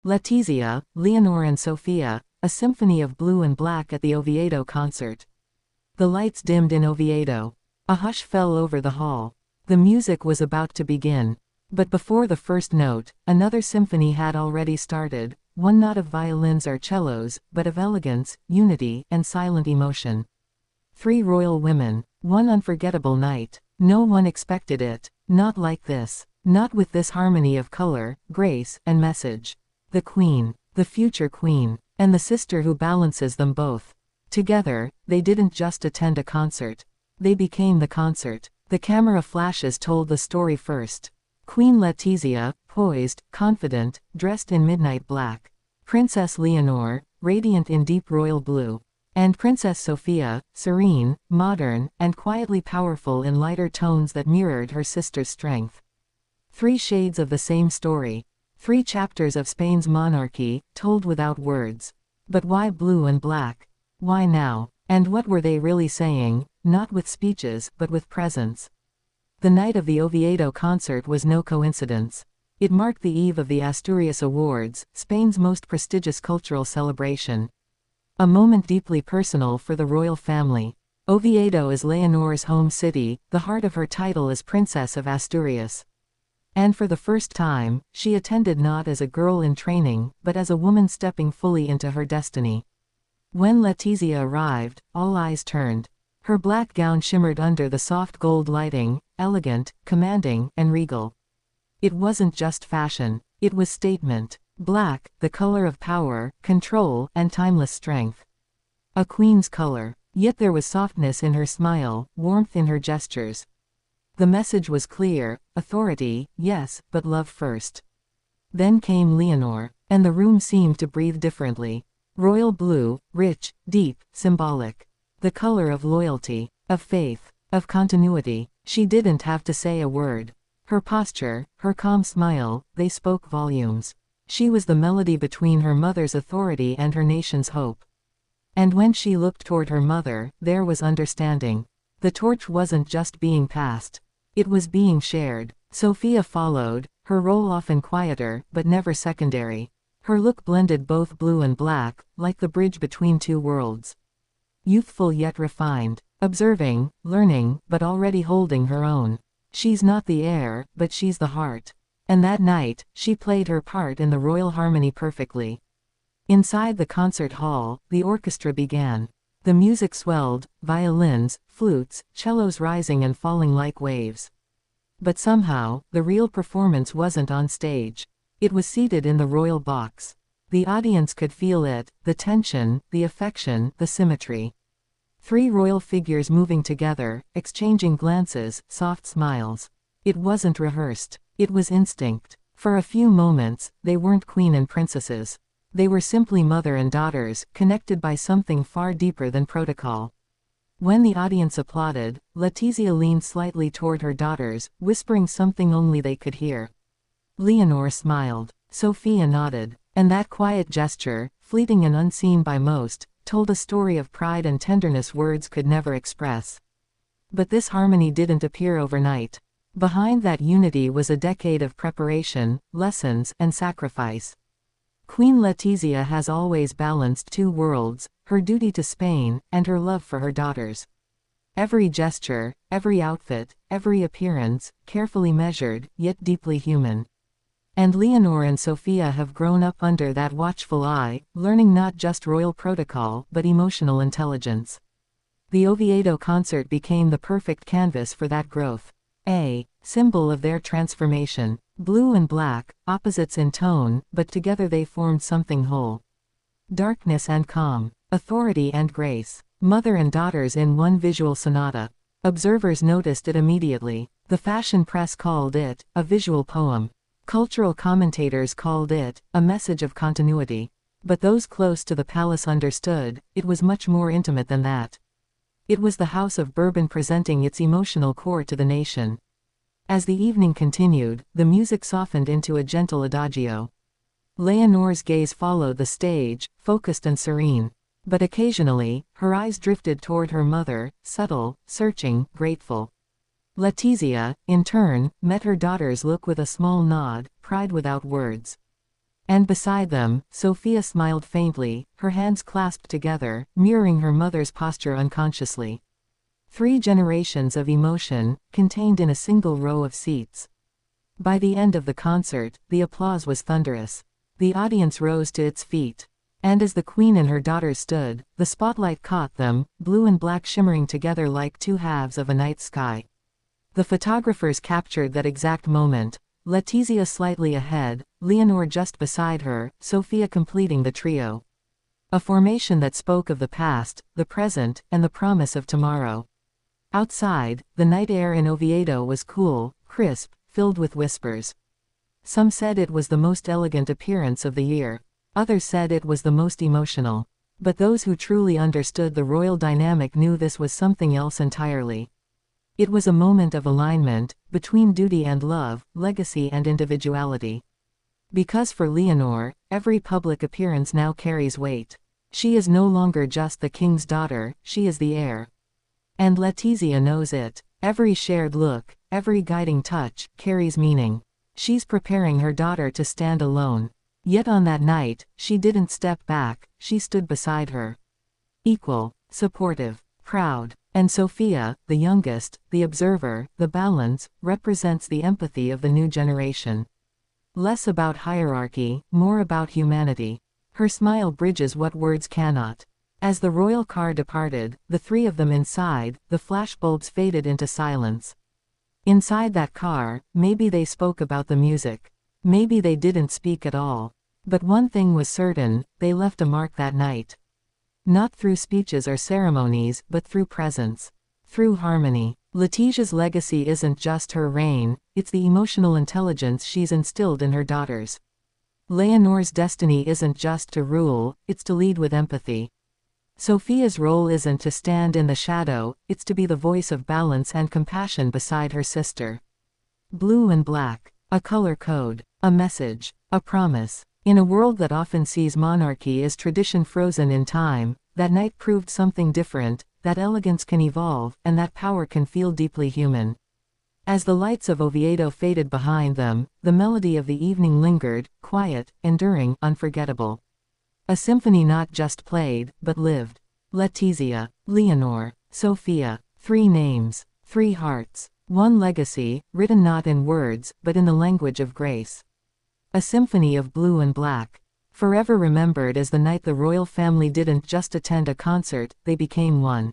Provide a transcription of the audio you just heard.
Letizia, Leonor and Sofia, a symphony of blue and black at the Oviedo concert. The lights dimmed in Oviedo. A hush fell over the hall. The music was about to begin. But before the first note, another symphony had already started, one not of violins or cellos, but of elegance, unity, and silent emotion. 3 royal women. One unforgettable night. No one expected it. Not like this. Not with this harmony of color, grace, and message. The queen, the future queen, and the sister who balances them both. Together, they didn't just attend a concert. They became the concert. The camera flashes told the story first. Queen Letizia, poised, confident, dressed in midnight black. Princess Leonor, radiant in deep royal blue. And Princess Sofia, serene, modern, and quietly powerful in lighter tones that mirrored her sister's strength. 3 shades of the same story. 3 chapters of Spain's monarchy, told without words. But why blue and black? Why now? And what were they really saying, not with speeches, but with presence? The night of the Oviedo concert was no coincidence. It marked the eve of the Asturias Awards, Spain's most prestigious cultural celebration. A moment deeply personal for the royal family. Oviedo is Leonor's home city, the heart of her title as Princess of Asturias. And for the first time, she attended not as a girl in training, but as a woman stepping fully into her destiny. When Letizia arrived, all eyes turned. Her black gown shimmered under the soft gold lighting, elegant, commanding, and regal. It wasn't just fashion, it was statement. Black, the color of power, control, and timeless strength. A queen's color. Yet there was softness in her smile, warmth in her gestures. The message was clear: authority, yes, but love first. Then came Leonor, and the room seemed to breathe differently. Royal blue, rich, deep, symbolic. The color of loyalty, of faith, of continuity. She didn't have to say a word. Her posture, her calm smile, they spoke volumes. She was the melody between her mother's authority and her nation's hope. And when she looked toward her mother, there was understanding. The torch wasn't just being passed. It was being shared. Sofia followed, her role often quieter, but never secondary. Her look blended both blue and black, like the bridge between 2 worlds. Youthful yet refined. Observing, learning, but already holding her own. She's not the heir, but she's the heart. And that night, she played her part in the royal harmony perfectly. Inside the concert hall, the orchestra began. The music swelled, violins, flutes, cellos rising and falling like waves. But somehow, the real performance wasn't on stage. It was seated in the royal box. The audience could feel it, the tension, the affection, the symmetry. 3 royal figures moving together, exchanging glances, soft smiles. It wasn't rehearsed. It was instinct. For a few moments, they weren't queen and princesses. They were simply mother and daughters, connected by something far deeper than protocol. When the audience applauded, Letizia leaned slightly toward her daughters, whispering something only they could hear. Leonor smiled. Sofia nodded. And that quiet gesture, fleeting and unseen by most, told a story of pride and tenderness words could never express. But this harmony didn't appear overnight. Behind that unity was a decade of preparation, lessons, and sacrifice. Queen Letizia has always balanced 2 worlds, her duty to Spain, and her love for her daughters. Every gesture, every outfit, every appearance, carefully measured, yet deeply human. And Leonor and Sofia have grown up under that watchful eye, learning not just royal protocol, but emotional intelligence. The Oviedo concert became the perfect canvas for that growth. A symbol of their transformation. Blue and black, opposites in tone, but together they formed something whole. Darkness and calm, authority and grace. Mother and daughters in one visual sonata. Observers noticed it immediately. The fashion press called it a visual poem. Cultural commentators called it a message of continuity. But those close to the palace understood, it was much more intimate than that. It was the House of Bourbon presenting its emotional core to the nation. As the evening continued, the music softened into a gentle adagio. Leonor's gaze followed the stage, focused and serene. But occasionally, her eyes drifted toward her mother, subtle, searching, grateful. Letizia, in turn, met her daughter's look with a small nod, pride without words. And beside them, Sofia smiled faintly, her hands clasped together, mirroring her mother's posture unconsciously. 3 generations of emotion, contained in a single row of seats. By the end of the concert, the applause was thunderous. The audience rose to its feet. And as the queen and her daughters stood, the spotlight caught them, blue and black shimmering together like 2 halves of a night sky. The photographers captured that exact moment. Letizia slightly ahead, Leonor just beside her, Sofia completing the trio. A formation that spoke of the past, the present, and the promise of tomorrow. Outside, the night air in Oviedo was cool, crisp, filled with whispers. Some said it was the most elegant appearance of the year. Others said it was the most emotional. But those who truly understood the royal dynamic knew this was something else entirely. It was a moment of alignment, between duty and love, legacy and individuality. Because for Leonor, every public appearance now carries weight. She is no longer just the king's daughter, she is the heir. And Letizia knows it. Every shared look, every guiding touch, carries meaning. She's preparing her daughter to stand alone. Yet on that night, she didn't step back, she stood beside her. Equal, supportive, proud. And Sofia, the youngest, the observer, the balance, represents the empathy of the new generation. Less about hierarchy, more about humanity. Her smile bridges what words cannot. As the royal car departed, the 3 of them inside, the flashbulbs faded into silence. Inside that car, maybe they spoke about the music. Maybe they didn't speak at all. But one thing was certain, they left a mark that night. Not through speeches or ceremonies, but through presence. Through harmony. Letizia's legacy isn't just her reign, it's the emotional intelligence she's instilled in her daughters. Leonor's destiny isn't just to rule, it's to lead with empathy. Sofia's role isn't to stand in the shadow, it's to be the voice of balance and compassion beside her sister. Blue and black. A color code. A message. A promise. In a world that often sees monarchy as tradition frozen in time, that night proved something different, that elegance can evolve, and that power can feel deeply human. As the lights of Oviedo faded behind them, the melody of the evening lingered, quiet, enduring, unforgettable. A symphony not just played, but lived. Letizia, Leonor, Sofia. 3 names, 3 hearts. 1 legacy, written not in words, but in the language of grace. A symphony of blue and black. Forever remembered as the night the royal family didn't just attend a concert, they became one.